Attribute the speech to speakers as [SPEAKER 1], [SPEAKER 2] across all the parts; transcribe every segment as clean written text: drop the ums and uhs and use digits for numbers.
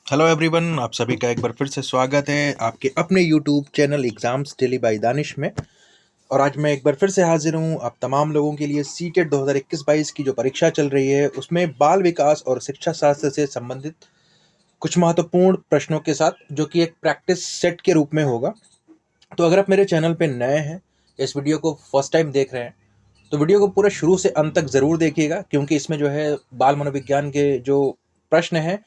[SPEAKER 1] Hello everyone, आप सभी का एक बार फिर से स्वागत है आपके अपने YouTube channel Exams Daily by Danish में। और आज मैं एक बार फिर से हाजिर हूँ आप तमाम लोगों के लिए सीटेट 2021-22 की जो परीक्षा चल रही है उसमें बाल विकास और शिक्षा शास्त्र से संबंधित कुछ महत्वपूर्ण प्रश्नों के साथ, जो कि एक प्रैक्टिस सेट के रूप में होगा। तो अगर आप मेरे चैनल पे नए हैं, इस वीडियो को फर्स्ट टाइम देख रहे हैं, तो वीडियो को पूरा शुरू से अंत तक ज़रूर देखिएगा, क्योंकि इसमें जो है बाल मनोविज्ञान के जो प्रश्न हैं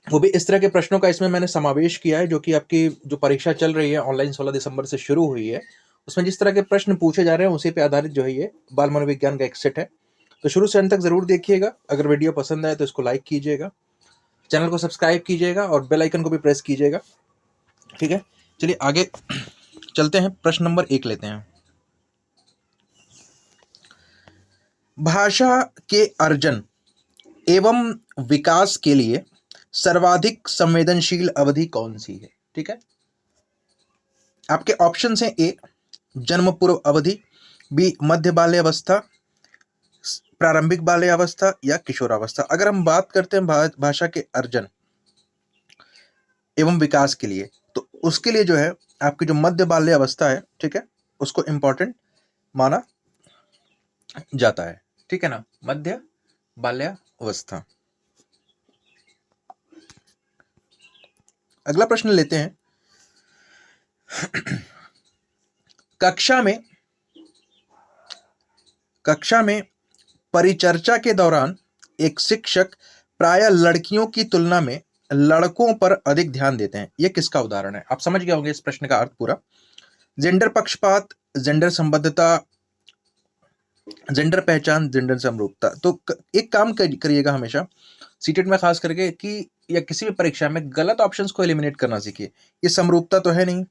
[SPEAKER 1] वो भी इस तरह के प्रश्नों का इसमें मैंने समावेश किया है, जो कि आपकी जो परीक्षा चल रही है ऑनलाइन 16 दिसंबर से शुरू हुई है, उसमें जिस तरह के प्रश्न पूछे जा रहे हैं उसी पे आधारित जो है ये बाल मनोविज्ञान का एक सेट है। तो शुरू से अंत तक जरूर देखिएगा। अगर वीडियो पसंद आए तो इसको लाइक कीजिएगा, चैनल को सब्सक्राइब कीजिएगा और बेल आइकन को भी प्रेस कीजिएगा। ठीक है, चलिए आगे चलते हैं। प्रश्न नंबर 1 लेते हैं। भाषा के अर्जन एवं विकास के लिए सर्वाधिक संवेदनशील अवधि कौन सी है? ठीक है, आपके ऑप्शन हैं: ए जन्म पूर्व अवधि, बी मध्य बाल्यावस्था, प्रारंभिक बाल्यावस्था या किशोरावस्था। अगर हम बात करते हैं भाषा के अर्जन एवं विकास के लिए, तो उसके लिए जो है आपकी जो मध्य बाल्यावस्था है, ठीक है, उसको इंपॉर्टेंट माना जाता है। ठीक है ना, मध्य बाल्यावस्था। अगला प्रश्न लेते हैं। कक्षा में परिचर्चा के दौरान एक शिक्षक प्रायः लड़कियों की तुलना में लड़कों पर अधिक ध्यान देते हैं, यह किसका उदाहरण है? आप समझ गए होंगे इस प्रश्न का अर्थ पूरा। जेंडर पक्षपात, जेंडर संबद्धता, जेंडर पहचान, जेंडर समरूपता। तो एक काम करिएगा हमेशा सीटेट में खास करके कि या किसी भी परीक्षा में गलत ऑप्शंस को एलिमिनेट करना सीखिए। ये समरूपता तो है नहीं,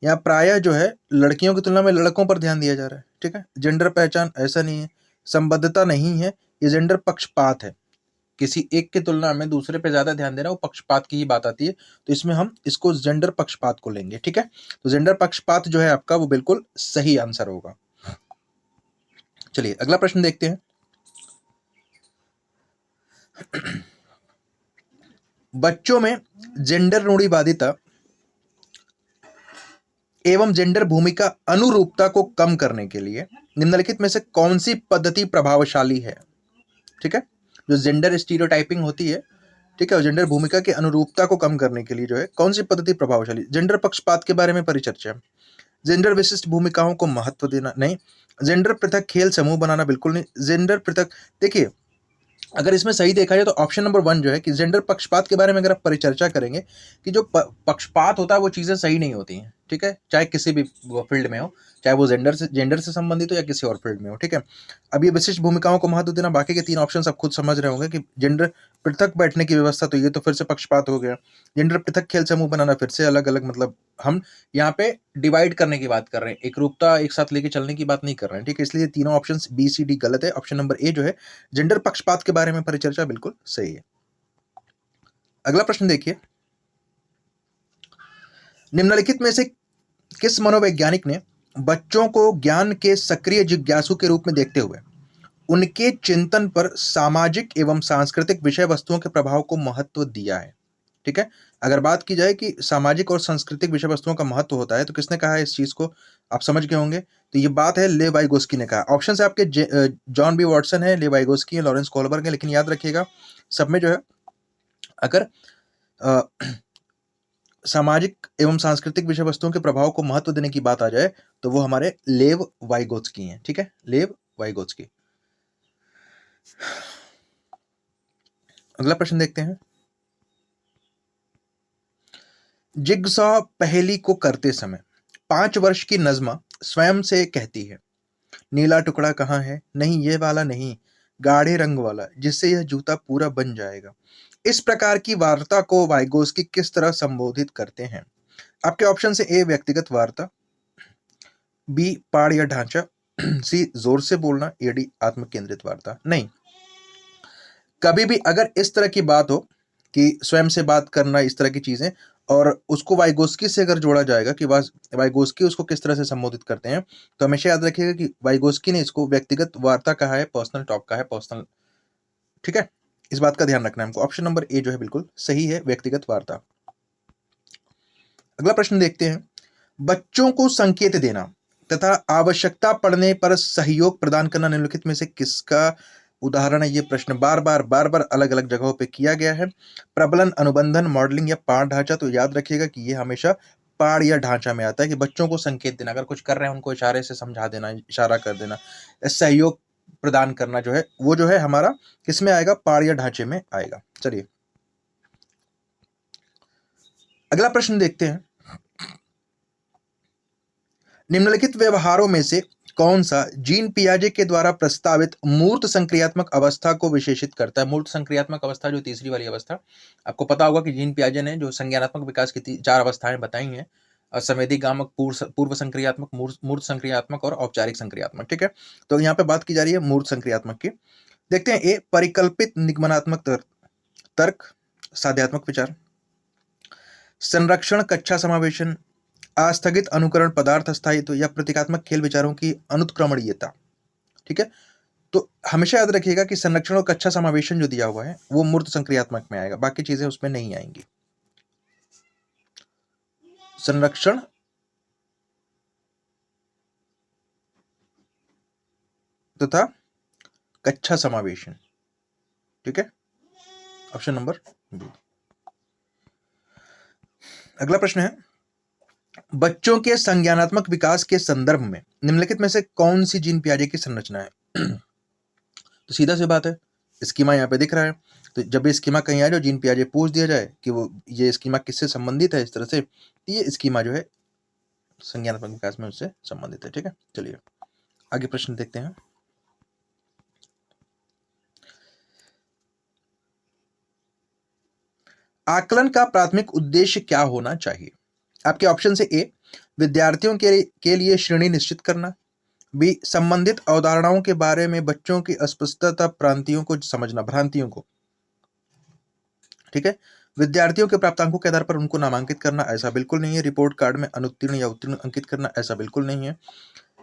[SPEAKER 1] यहाँ प्रायः जो है लड़कियों की तुलना में लड़कों पर ध्यान दिया जा रहा है। ठीक है, जेंडर पहचान ऐसा नहीं है, संबद्धता नहीं है, ये जेंडर पक्षपात है। किसी एक की तुलना में दूसरे पे ज्यादा ध्यान देना, वो पक्षपात की ही बात आती है। तो इसमें हम इसको जेंडर पक्षपात को लेंगे। ठीक है, तो जेंडर पक्षपात जो है आपका वो बिल्कुल सही आंसर होगा। चलिए अगला प्रश्न देखते हैं। बच्चों में जेंडर रूढ़िवादिता एवं जेंडर भूमिका अनुरूपता को कम करने के लिए निम्नलिखित में से कौन सी पद्धति प्रभावशाली है? ठीक है, जो जेंडर स्टीरियोटाइपिंग होती है, ठीक है, और जेंडर भूमिका की अनुरूपता को कम करने के लिए जो है कौन सी पद्धति प्रभावशाली? जेंडर पक्षपात के बारे में परिचर्चा, जेंडर विशिष्ट भूमिकाओं को महत्व देना नहीं, जेंडर पृथक खेल समूह बनाना बिल्कुल नहीं, जेंडर पृथक। देखिए, अगर इसमें सही देखा जाए तो ऑप्शन नंबर 1 जो है कि जेंडर पक्षपात के बारे में अगर आप परिचर्चा करेंगे कि जो पक्षपात होता है वो चीज़ें सही नहीं होती हैं। ठीक है, चाहे किसी भी फील्ड में हो, चाहे वो जेंडर से संबंधित हो या किसी और फील्ड में हो। ठीक है, अब ये विशिष्ट भूमिकाओं को महत्व देना, बाकी के 3 ऑप्शन आप खुद समझ रहे होंगे कि जेंडर पृथक बैठने की व्यवस्था, तो ये तो फिर से पक्षपात हो गया। जेंडर पृथक खेल समूह बनाना फिर से अलग अलग, मतलब हम यहाँ पे डिवाइड करने की बात कर रहे हैं, एक रूपता एक साथ लेके चलने की बात नहीं कर रहे हैं। ठीक है, इसलिए तीनों ऑप्शन बी सी डी गलत है। ऑप्शन नंबर ए जो है जेंडर पक्षपात के बारे में परिचर्चा बिल्कुल सही है। अगला प्रश्न देखिए। निम्नलिखित में से किस मनोवैज्ञानिक ने बच्चों को ज्ञान के सक्रिय जिज्ञासु के रूप में देखते हुए उनके चिंतन पर सामाजिक एवं सांस्कृतिक विषय वस्तुओं के प्रभाव को महत्व दिया है? ठीक है, अगर बात की जाए कि सामाजिक और सांस्कृतिक विषय वस्तुओं का महत्व होता है, तो किसने कहा है इस चीज को? आप समझ गए होंगे। तो ये बात है ले वाइगोस्की ने कहा। ऑप्शन से आपके जॉन बी वॉटसन है, ले वाइगोस्की है, लॉरेंस कोलबर्ग है, लेकिन याद रखिएगा सब में जो है अगर सामाजिक एवं सांस्कृतिक विषय वस्तुओं के प्रभाव को महत्व देने की बात आ जाए तो वो हमारे लेव वाइगोत्स्की हैं। ठीक है, लेव वाइगोत्स्की। अगला प्रश्न देखते हैं। जिगसॉ पहेली को करते समय 5 वर्ष की नज़्मा स्वयं से कहती है, नीला टुकड़ा कहाँ है? नहीं, ये वाला नहीं, गाढ़े रंग वाला, जिससे यह जूता पूरा बन जाएगा। इस प्रकार की वार्ता को वाइगोस्की किस तरह संबोधित करते हैं? आपके ऑप्शन से ए व्यक्तिगत वार्ता, बी पाठ या ढांचा, सी जोर से बोलना, या डी आत्म केंद्रित वार्ता। नहीं, कभी भी अगर इस तरह की बात हो कि स्वयं से बात करना, इस तरह की चीजें, और उसको वाइगोस्की से अगर जोड़ा जाएगा कि वाइगोस्की उसको किस तरह से संबोधित करते हैं, तो हमेशा याद रखिएगा कि वाइगोस्की ने इसको व्यक्तिगत वार्ता कहा है, पर्सनल टॉक कहा है, पर्सनल। ठीक है, इस बात का ध्यान रखना है हमको। ऑप्शन नंबर ए जो है बिल्कुल सही है, व्यक्तिगत वार्ता। अगला प्रश्न देखते हैं, बच्चों को संकेत देना तथा आवश्यकता पड़ने पर सहयोग प्रदान करना निम्नलिखित में से किसका उदाहरण है? ये प्रश्न बार बार अलग अलग जगहों पे किया गया है। प्रबलन, अनुबंधन, मॉडलिंग या पाठ ढांचा। तो याद रखिएगा कि ये हमेशा पाठ या ढांचा में आता है कि बच्चों को संकेत देना, अगर कुछ कर रहे हैं उनको इशारे से समझा देना, इशारा कर देना, सहयोग प्रदान करना जो है वो जो है हमारा किसमें आएगा? पाठ या ढांचे में आएगा। चलिए अगला प्रश्न देखते हैं, निम्नलिखित व्यवहारों में से कौन सा जीन पियाजे के द्वारा प्रस्तावित मूर्त संक्रियात्मक अवस्था को विशेषित करता है? मूर्त संक्रियात्मक अवस्था जो तीसरी वाली अवस्था, आपको पता होगा कि जीन पियाजे ने जो संज्ञानात्मक विकास की 4 अवस्थाएं बताई हैं, संवेदीगामक, पूर्व संक्रियात्मक, मूर्त संक्रियात्मक और औपचारिक संक्रियात्मक। ठीक है, तो यहाँ पे बात की जा रही है मूर्त संक्रियात्मक की। देखते हैं, ए परिकल्पित निगमनात्मक तर्क, साध्यात्मक विचार, संरक्षण, कक्षा समावेशन, आस्थगित अनुकरण, पदार्थ स्थायित्व या प्रतीकात्मक खेल विचारों की अनुत्क्रमणीयता। ठीक है, तो हमेशा याद रखिएगा कि संरक्षण और कक्षा समावेशन जो दिया हुआ है वो मूर्त संक्रियात्मक में आएगा, बाकी चीजें उसमें नहीं आएंगी। संरक्षण तथा कक्षा समावेशन। ठीक है, ऑप्शन नंबर बी। अगला प्रश्न है, बच्चों के संज्ञानात्मक विकास के संदर्भ में निम्नलिखित में से कौन सी जीन पियाजे की संरचना है? तो सीधा सी बात है, स्कीमा यहाँ पे दिख रहा है, तो जब ये स्कीमा कहीं आ जाए, जीन पियाजे पूछ दिया जाए कि वो ये स्कीमा किससे संबंधित है, इस तरह से ये स्कीमा जो है संज्ञानात्मक विकास में उससे संबंधित है। ठीक है, चलिए आगे प्रश्न देखते हैं। आकलन का प्राथमिक उद्देश्य क्या होना चाहिए? आपके ऑप्शन से ए विद्यार्थियों के लिए श्रेणी निश्चित करना, बी संबंधित अवधारणाओं के बारे में बच्चों की अस्पष्टता भ्रांतियों को समझना, भ्रांतियों को। ठीक है, विद्यार्थियों के प्राप्तांकों के आधार पर उनको नामांकित करना, ऐसा बिल्कुल नहीं है। रिपोर्ट कार्ड में अनुत्तीर्ण या उत्तीर्ण अंकित करना, ऐसा बिल्कुल नहीं है।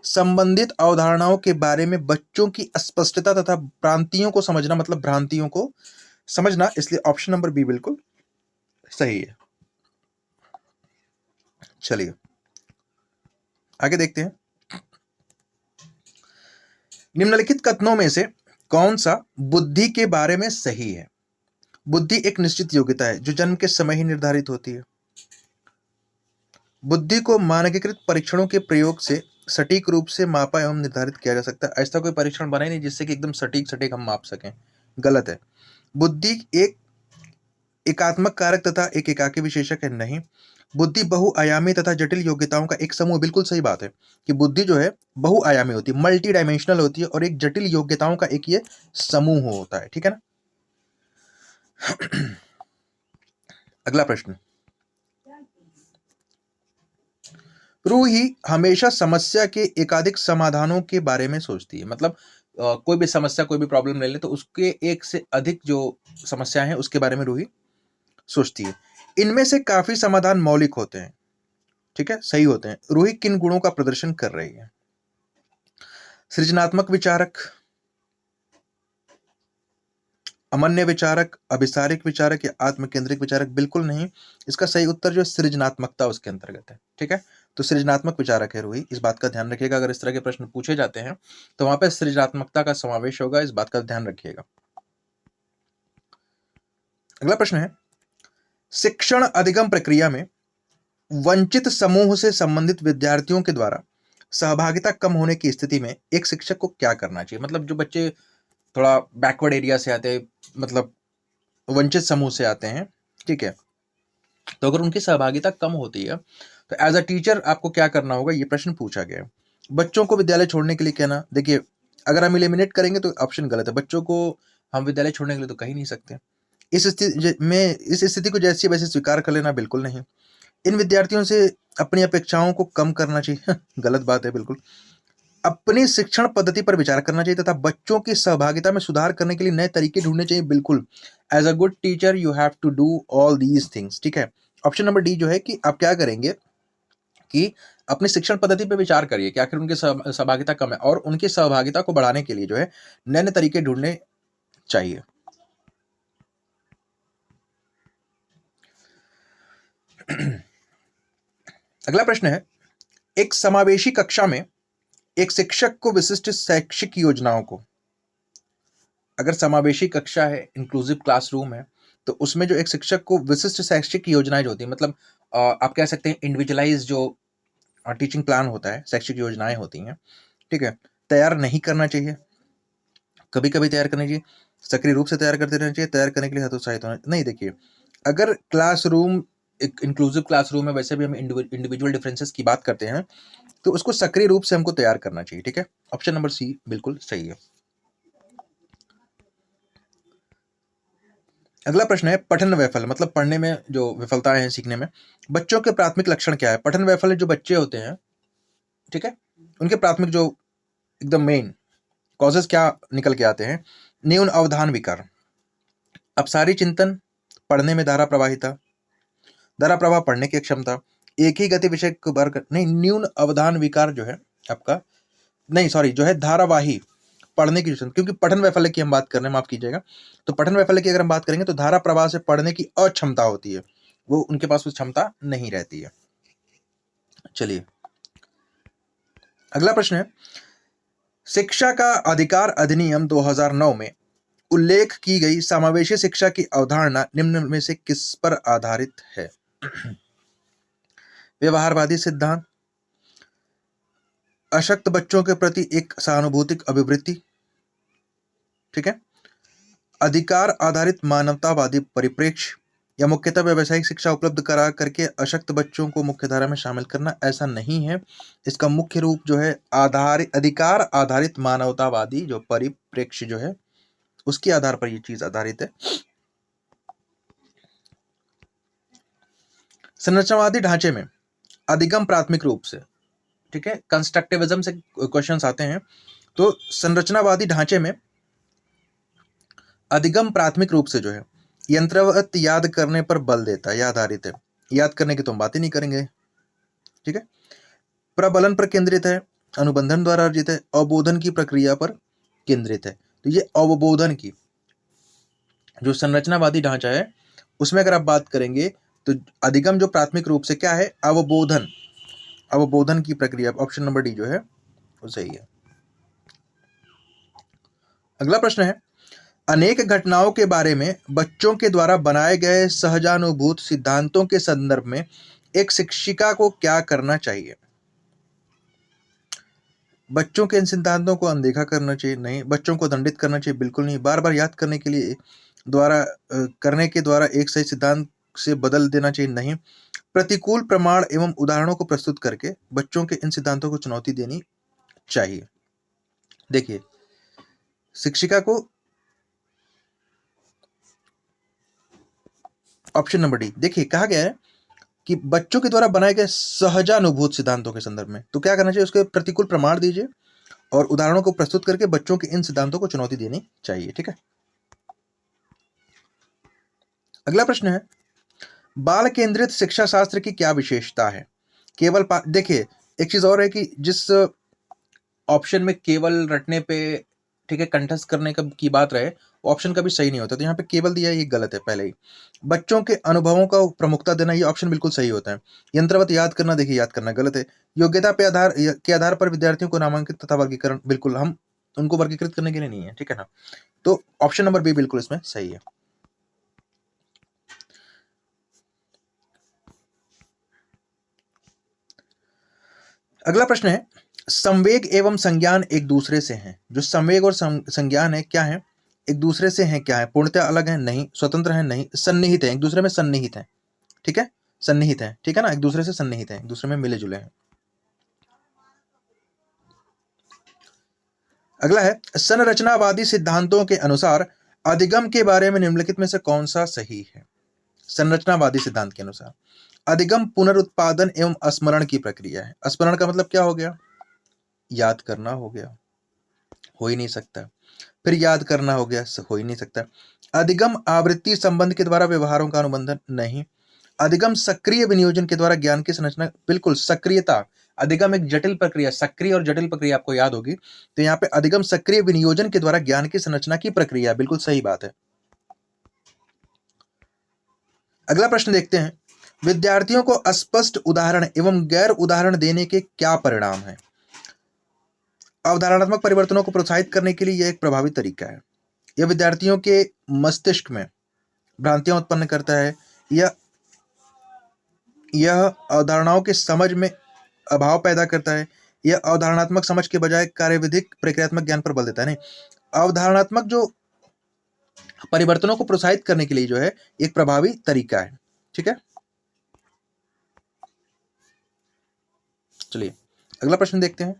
[SPEAKER 1] संबंधित अवधारणाओं के बारे में बच्चों की अस्पष्टता तथा भ्रांतियों को समझना, मतलब भ्रांतियों को समझना, इसलिए ऑप्शन नंबर बी बिल्कुल सही है। चलिए आगे देखते हैं, निम्नलिखित कथनों में से कौन सा बुद्धि के बारे में सही है? बुद्धि एक निश्चित योग्यता है जो जन्म के समय ही निर्धारित होती है। बुद्धि को मानकीकृत परीक्षणों के प्रयोग से सटीक रूप से मापा एवं निर्धारित किया जा सकता है। ऐसा कोई परीक्षण बना ही नहीं जिससे कि एकदम सटीक हम माप सकें, गलत है। बुद्धि एक एकात्मक कारक तथा एक एकाकी विशेषक है, नहीं। बुद्धि बहुआयामी तथा जटिल योग्यताओं का एक समूह, बिल्कुल सही बात है कि बुद्धि जो है बहुआयामी होती है, मल्टी डायमेंशनल होती है, और एक जटिल योग्यताओं का एक ये समूह होता है। ठीक है ना। अगला प्रश्न, रूही हमेशा समस्या के एकाधिक समाधानों के बारे में सोचती है, मतलब कोई भी समस्या, कोई भी प्रॉब्लम ले ले तो उसके एक से अधिक जो समस्या है उसके बारे में रूही सोचती है। इनमें से काफी समाधान मौलिक होते हैं, ठीक है, सही होते हैं। रूही किन गुणों का प्रदर्शन कर रही है? सृजनात्मक विचारक, अमन्य विचारक, अभिसारिक विचारक या आत्मकेंद्रिक विचारक? बिल्कुल नहीं, इसका सही उत्तर जो सृजनात्मकता उसके अंतर्गत है। ठीक है, तो सृजनात्मक विचारक है रूही, इस बात का ध्यान रखिएगा। अगर इस तरह के प्रश्न पूछे जाते हैं तो वहां पर सृजनात्मकता का समावेश होगा, इस बात का ध्यान रखिएगा। अगला प्रश्न है, शिक्षण अधिगम प्रक्रिया में वंचित समूह से संबंधित विद्यार्थियों के द्वारा सहभागिता कम होने की स्थिति में एक शिक्षक को क्या करना चाहिए? मतलब जो बच्चे थोड़ा बैकवर्ड एरिया से आते हैं, मतलब वंचित समूह से आते हैं, ठीक है, तो अगर उनकी सहभागिता कम होती है तो एज अ टीचर आपको क्या करना होगा? ये प्रश्न पूछा गया है। बच्चों को विद्यालय छोड़ने के लिए कहना, देखिए अगर हम इलिमिनेट करेंगे तो ऑप्शन गलत है, बच्चों को हम विद्यालय छोड़ने के लिए तो कह ही नहीं सकते। इस स्थिति को जैसी वैसे स्वीकार कर लेना, बिल्कुल नहीं। इन विद्यार्थियों से अपनी अपेक्षाओं को कम करना चाहिए, गलत बात है बिल्कुल। अपनी शिक्षण पद्धति पर विचार करना चाहिए तथा बच्चों की सहभागिता में सुधार करने के लिए नए तरीके ढूंढने चाहिए, बिल्कुल। As a good teacher you have to do all these things. ठीक है, ऑप्शन नंबर डी जो है कि आप क्या करेंगे कि अपनी शिक्षण पद्धति पर विचार करिए कि आखिर उनकी सहभागिता कम है, और उनकी सहभागिता को बढ़ाने के लिए जो है नए नए तरीके ढूंढने चाहिए। अगला प्रश्न है, एक समावेशी कक्षा में एक शिक्षक को विशिष्ट शैक्षिक योजनाओं को, अगर समावेशी कक्षा है, इंक्लूसिव क्लासरूम है, तो उसमें जो एक शिक्षक को विशिष्ट शैक्षिक योजनाएं जो होती है, मतलब आप कह सकते हैं इंडिविजुअलाइज जो टीचिंग प्लान होता है, शैक्षिक योजनाएं होती हैं, ठीक है, तैयार नहीं करना चाहिए। कभी कभी तैयार करनी चाहिए, सक्रिय रूप से तैयार करते रहना चाहिए, तैयार करने के लिए हतोत्साहित होना नहीं। देखिए, अगर क्लासरूम एक इंक्लूसिव क्लासरूम है, वैसे भी हम इंडिविजुअल डिफरेंसेस की बात करते हैं, तो उसको सक्रिय रूप से हमको तैयार करना चाहिए, ठीक है। ऑप्शन नंबर सी बिल्कुल सही है। अगला प्रश्न है, पठन वैफल्य, मतलब पढ़ने में जो विफलताएं हैं, सीखने में बच्चों के प्राथमिक लक्षण क्या है। पठन वैफल्य जो बच्चे होते हैं, ठीक है, उनके प्राथमिक जो एकदम मेन कॉजेस क्या निकल के आते हैं। न्यून अवधान विकार, अपसारी चिंतन, पढ़ने में धारा प्रवाहिता, धारा प्रवाह पढ़ने की क्षमता, एक ही गति विषय को बार नहीं, न्यून अवधान विकार जो है आपका, नहीं सॉरी, जो है धारावाही पढ़ने की क्षमता, क्योंकि पठन वैफल्य की हम बात कर रहे हैं, माफ कीजिएगा। तो पठन वैफल्य की अगर हम बात करेंगे तो धारा प्रवाह से पढ़ने की अक्षमता होती है, वो उनके पास वो क्षमता नहीं रहती है। चलिए, अगला प्रश्न है, शिक्षा का अधिकार अधिनियम 2009 में उल्लेख की गई समावेशी शिक्षा की अवधारणा निम्न में से किस पर आधारित है। व्यवहारवादी सिद्धांत, अशक्त बच्चों के प्रति एक सहानुभूतिक अभिवृत्ति, ठीक है, अधिकार आधारित मानवतावादी परिप्रेक्ष्य, या मुख्यतः व्यावसायिक शिक्षा उपलब्ध करा करके अशक्त बच्चों को मुख्यधारा में शामिल करना। ऐसा नहीं है, इसका मुख्य रूप जो है अधिकार आधारित मानवतावादी जो परिप्रेक्ष्य जो है, उसके आधार पर ये चीज आधारित है। संरचनावादी ढांचे में अधिगम प्राथमिक रूप से, ठीक है, कंस्ट्रक्टिविज्म से क्वेश्चंस आते हैं, तो संरचनावादी ढांचे में अधिगम प्राथमिक रूप से जो है यंत्रवत याद करने पर बल देता है, यह आधारित है। याद करने की तो हम बात ही नहीं करेंगे, ठीक है। प्रबलन पर केंद्रित है, अनुबंधन द्वारा अर्जित है, अवबोधन की प्रक्रिया पर केंद्रित है। तो ये अवबोधन की जो संरचनावादी ढांचा है, उसमें अगर आप बात करेंगे तो अधिगम जो प्राथमिक रूप से क्या है, अवबोधन, अवबोधन की प्रक्रिया, ऑप्शन नंबर डी जो है वो सही है। अगला प्रश्न है, अनेक घटनाओं के बारे में बच्चों के द्वारा बनाए गए सहजानुभूत सिद्धांतों के संदर्भ में एक शिक्षिका को क्या करना चाहिए। बच्चों के इन सिद्धांतों को अनदेखा करना चाहिए, नहीं। बच्चों को दंडित करना चाहिए, बिल्कुल नहीं। बार बार याद करने के लिए करने के द्वारा एक सही सिद्धांत से बदल देना चाहिए, नहीं। प्रतिकूल प्रमाण एवं उदाहरणों को प्रस्तुत करके बच्चों के इन सिद्धांतों को चुनौती देनी चाहिए। देखिए, शिक्षिका को ऑप्शन नंबर डी, देखिए कहा गया है कि बच्चों के द्वारा बनाए गए सहजानुभूत सिद्धांतों के संदर्भ में तो क्या करना चाहिए, उसके प्रतिकूल प्रमाण दीजिए और उदाहरणों को प्रस्तुत करके बच्चों के इन सिद्धांतों को चुनौती देनी चाहिए, ठीक है। अगला प्रश्न है, बाल केंद्रित शिक्षा शास्त्र की क्या विशेषता है। केवल देखिए, एक चीज और है कि जिस ऑप्शन में केवल रटने पे, ठीक है, कंठस्थ करने की बात रहे, ऑप्शन कभी सही नहीं होता। तो यहाँ पे केवल दिया है, ये गलत है पहले ही। बच्चों के अनुभवों को प्रमुखता देना, ये ऑप्शन बिल्कुल सही होता है। यंत्रवत याद करना, देखिए याद करना गलत है। योग्यता के आधार पर विद्यार्थियों को नामांकित तथा वर्गीकरण, बिल्कुल हम उनको वर्गीकृत करने के लिए नहीं है, ठीक है ना। तो ऑप्शन नंबर बी बिल्कुल इसमें सही है। अगला प्रश्न है, संवेग एवं संज्ञान एक दूसरे से हैं। जो संवेग और संज्ञान है क्या है, एक दूसरे से हैं क्या है, पूर्णतः अलग है, नहीं। स्वतंत्र है, नहीं। सन्निहित है, एक दूसरे में सन्निहित है, ठीक है, सन्निहित है, ठीक है ना, एक दूसरे से सन्निहित है, एक दूसरे में मिले जुले हैं। अगला है, संरचनावादी सिद्धांतों के अनुसार अधिगम के बारे में निम्नलिखित में से कौन सा सही है। संरचनावादी सिद्धांत के अनुसार अधिगम पुनरुत्पादन एवं स्मरण की प्रक्रिया है। स्मरण का मतलब क्या हो गया, याद करना हो गया, हो ही नहीं सकता। फिर याद करना हो गया, हो ही नहीं सकता। अधिगम आवृत्ति संबंध के द्वारा व्यवहारों का अनुबंधन, नहीं। अधिगम सक्रिय विनियोजन के द्वारा ज्ञान की संरचना, बिल्कुल सक्रियता। अधिगम एक जटिल प्रक्रिया, सक्रिय और जटिल प्रक्रिया आपको याद होगी, तो यहाँ पे अधिगम सक्रिय विनियोजन के द्वारा ज्ञान की संरचना की प्रक्रिया, बिल्कुल सही बात है। अगला प्रश्न देखते हैं, विद्यार्थियों को स्पष्ट उदाहरण एवं गैर उदाहरण देने के क्या परिणाम हैं? अवधारणात्मक परिवर्तनों को प्रोत्साहित करने के लिए यह एक प्रभावी तरीका है। यह विद्यार्थियों के मस्तिष्क में भ्रांतियां उत्पन्न करता है। यह अवधारणाओं के समझ में अभाव पैदा करता है। यह अवधारणात्मक समझ के बजाय कार्यविधिक प्रक्रियात्मक ज्ञान पर बल देता है। नहीं, अवधारणात्मक जो परिवर्तनों को प्रोत्साहित करने के लिए जो है एक प्रभावी तरीका है। ठीक है, चलिए अगला प्रश्न देखते हैं।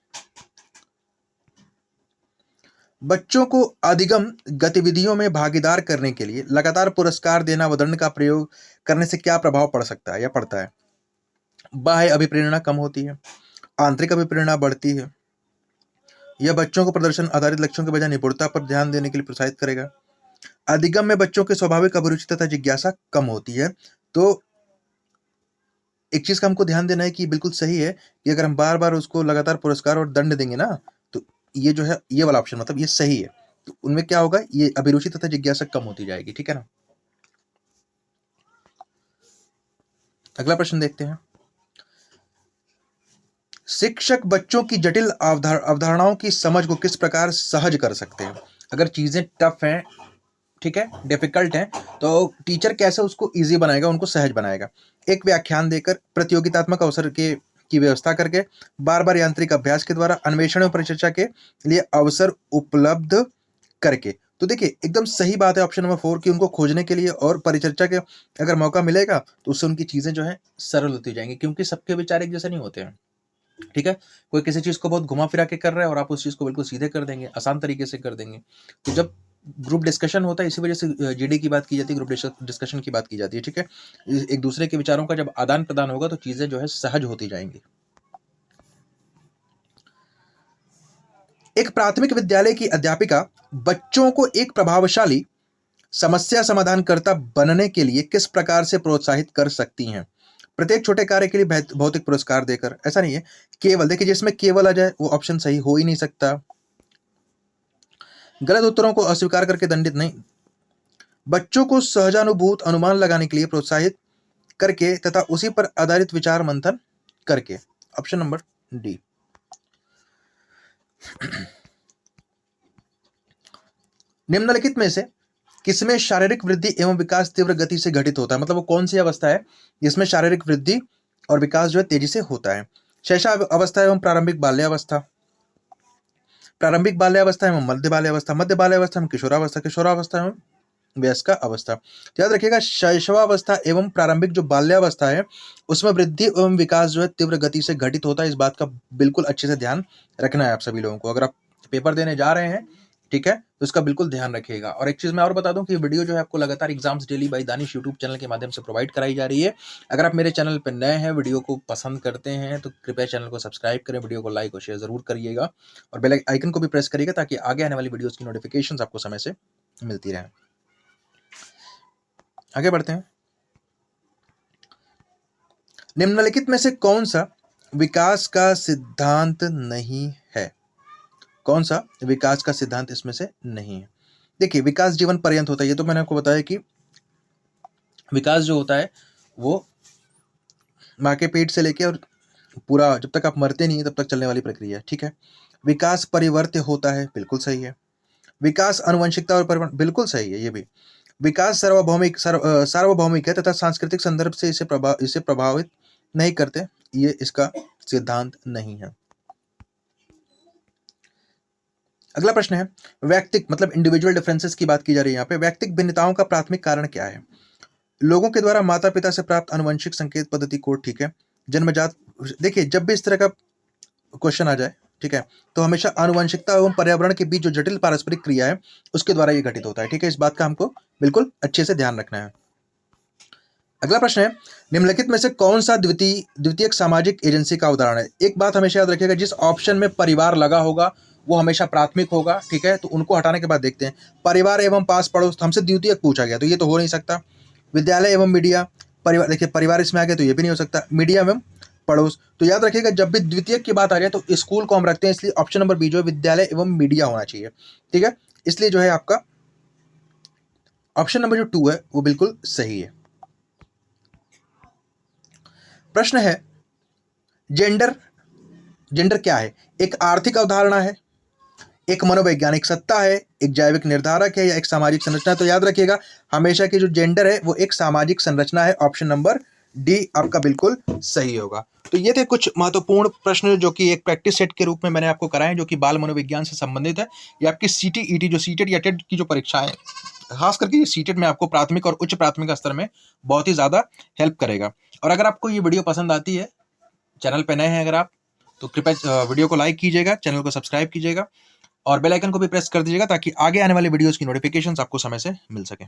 [SPEAKER 1] बच्चों को अधिगम गतिविधियों में भागीदार करने के लिए लगातार पुरस्कार देना व दंड का प्रयोग करने से क्या प्रभाव पड़ सकता है या पड़ता है? बाह्य अभिप्रेरणा कम होती है, आंतरिक अभिप्रेरणा बढ़ती है। यह बच्चों को प्रदर्शन आधारित लक्ष्यों के बजाय निपुणता पर ध्यान देने के लिए प्रोत्साहित करेगा। अधिगम में बच्चों की स्वाभाविक अभिरुचि तथा जिज्ञासा कम होती है। तो एक चीज का हमको ध्यान देना है कि बिल्कुल सही है कि अगर हम बार बार उसको लगातार पुरस्कार और दंड देंगे ना, तो ये जो है ये वाला ऑप्शन मतलब ये सही है। तो उनमें क्या होगा, ये अभिरुचि तथा जिज्ञासा कम होती जाएगी। ठीक है ना। अगला प्रश्न देखते हैं। शिक्षक बच्चों की जटिल अवधारणाओं की समझ को किस प्रकार सहज कर सकते हैं? अगर चीजें टफ हैं, ठीक है, डिफिकल्ट हैं, तो टीचर कैसे उसको इजी बनाएगा, उनको सहज बनाएगा? एक व्याख्यान देकर, प्रतियोगितात्मक अवसर की व्यवस्था करके, बार बार यांत्रिक अभ्यास के द्वारा, अन्वेषण और परिचर्चा के लिए अवसर उपलब्ध करके। तो देखिए एकदम सही बात है ऑप्शन नंबर 4 की, उनको खोजने के लिए और परिचर्चा के अगर मौका मिलेगा तो उससे उनकी चीजें जो है सरल होती जाएंगी, क्योंकि सबके विचार एक जैसे नहीं होते हैं। ठीक है, कोई किसी चीज को बहुत घुमा फिरा के कर रहा है और आप उस चीज को बिल्कुल सीधे कर देंगे, आसान तरीके से कर देंगे। तो जब ग्रुप डिस्कशन होता है, इसी वजह से जीडी की बात की जाती है, ग्रुप डिस्कशन की बात की जाती है। ठीक है, एक दूसरे के विचारों का जब आदान प्रदान होगा तो चीजें जो है सहज होती जाएंगी। एक प्राथमिक विद्यालय की अध्यापिका बच्चों को एक प्रभावशाली समस्या समाधानकर्ता बनने के लिए किस प्रकार से प्रोत्साहित कर सकती हैं? प्रत्येक छोटे कार्य के लिए भौतिक पुरस्कार देकर। ऐसा नहीं है केवल, देखिए जिसमें केवल आ जाए वो ऑप्शन सही हो ही नहीं सकता। गलत उत्तरों को अस्वीकार करके दंडित नहीं, बच्चों को सहजानुभूत अनुमान लगाने के लिए प्रोत्साहित करके तथा उसी पर आधारित विचार मंथन करके। Option number D. निम्नलिखित में से किसमें शारीरिक वृद्धि एवं विकास तीव्र गति से घटित होता है? मतलब वो कौन सी अवस्था है जिसमें शारीरिक वृद्धि और विकास जो है तेजी से होता है? शैशव अवस्था एवं प्रारंभिक बाल्यावस्था, प्रारंभिक बाल्यावस्था एवं मध्य बाल्यावस्था, मध्य बाल्यावस्था एवं किशोरावस्था, किशोरावस्था एवं वयस्का अवस्था। तो याद रखिएगा शैशवावस्था एवं प्रारंभिक जो बाल्यावस्था है उसमें वृद्धि एवं विकास जो है तीव्र गति से घटित होता है। इस बात का बिल्कुल अच्छे से ध्यान रखना है आप सभी लोगों को, अगर आप पेपर देने जा रहे हैं, ठीक है, तो इसका बिल्कुल ध्यान रखिएगा। और एक चीज मैं और बता दूं कि वीडियो जो है आपको लगातार Exams Daily by Danish YouTube channel के माध्यम से प्रोवाइड कराई जा रही है। अगर आप मेरे चैनल पर नए हैं, वीडियो को पसंद करते हैं तो कृपया चैनल को सब्सक्राइब करें, वीडियो को लाइक और शेयर जरूर करिएगा और बेल आइकन को भी प्रेस करिएगा ताकि आगे आने वाली वीडियोस की नोटिफिकेशंस आपको समय से मिलती रहे। आगे बढ़ते हैं। निम्नलिखित में से कौन सा विकास का सिद्धांत नहीं है? कौन सा विकास का सिद्धांत इसमें से नहीं है? देखिए विकास जीवन पर्यंत होता है, ये तो मैंने आपको बताया कि विकास जो होता है वो माँ के पेट से लेके और पूरा जब तक आप मरते नहीं है तब तक चलने वाली प्रक्रिया है। ठीक है, विकास परिवर्त्य होता है, बिल्कुल सही है। विकास आनुवंशिकता और परिवर्तन, बिल्कुल सही है ये भी। विकास सार्वभौमिक है तथा सांस्कृतिक संदर्भ से इसे प्रभावित नहीं करते, ये इसका सिद्धांत नहीं है। अगला प्रश्न है, व्यक्तिक मतलब इंडिविजुअल डिफरेंसेस की बात की जा रही है यहाँ पे। व्यक्तिक भिन्नताओं का प्राथमिक कारण क्या है? लोगों के द्वारा माता पिता से प्राप्त आनुवंशिक संकेत पद्धति कोड, ठीक है, जन्मजात। देखिए जब भी इस तरह का क्वेश्चन आ जाए, ठीक है, तो हमेशा आनुवंशिकता एवं पर्यावरण के बीच जो जटिल पारस्परिक क्रिया है उसके द्वारा ये घटित होता है। ठीक है, इस बात का हमको बिल्कुल अच्छे से ध्यान रखना है। अगला प्रश्न है, निम्नलिखित में से कौन सा द्वितीयक सामाजिक एजेंसी का उदाहरण है? एक बात हमेशा याद रखिएगा, जिस ऑप्शन में परिवार लगा होगा वो हमेशा प्राथमिक होगा। ठीक है, तो उनको हटाने के बाद देखते हैं। परिवार एवं पास पड़ोस, हमसे द्वितीयक पूछा गया तो ये तो हो नहीं सकता। विद्यालय एवं मीडिया, परिवार, देखिए परिवार इसमें आ गया तो ये भी नहीं हो सकता। मीडिया एवं पड़ोस, तो याद रखिएगा जब भी द्वितीयक की बात आ जाए तो स्कूल को हम रखते हैं, इसलिए ऑप्शन नंबर बी जो है विद्यालय एवं मीडिया होना चाहिए। ठीक है, इसलिए जो है आपका ऑप्शन नंबर जो 2 है वो बिल्कुल सही है। प्रश्न है, जेंडर जेंडर क्या है? एक आर्थिक अवधारणा है, एक मनोवैज्ञानिक सत्ता है, एक जैविक निर्धारक है या एक सामाजिक संरचना? तो याद रखिएगा हमेशा की जो जेंडर है वो एक सामाजिक संरचना है। ऑप्शन नंबर डी आपका बिल्कुल सही होगा। तो ये थे कुछ महत्वपूर्ण प्रश्न जो कि एक प्रैक्टिस सेट के रूप में मैंने आपको कराए, जो कि बाल मनोविज्ञान से संबंधित है। ये आपकी सीटीईटी जो सीटेट या टेट की जो परीक्षाएं, खास करके ये सीटेट में आपको प्राथमिक और उच्च प्राथमिक स्तर में बहुत ही ज्यादा हेल्प करेगा। और अगर आपको ये वीडियो पसंद आती है, चैनल पे नए हैं अगर आप, तो कृपया वीडियो को लाइक कीजिएगा, चैनल को सब्सक्राइब कीजिएगा और बेल आइकन को भी प्रेस कर दीजिएगा ताकि आगे आने वाले वीडियोस की नोटिफिकेशंस आपको समय से मिल सके।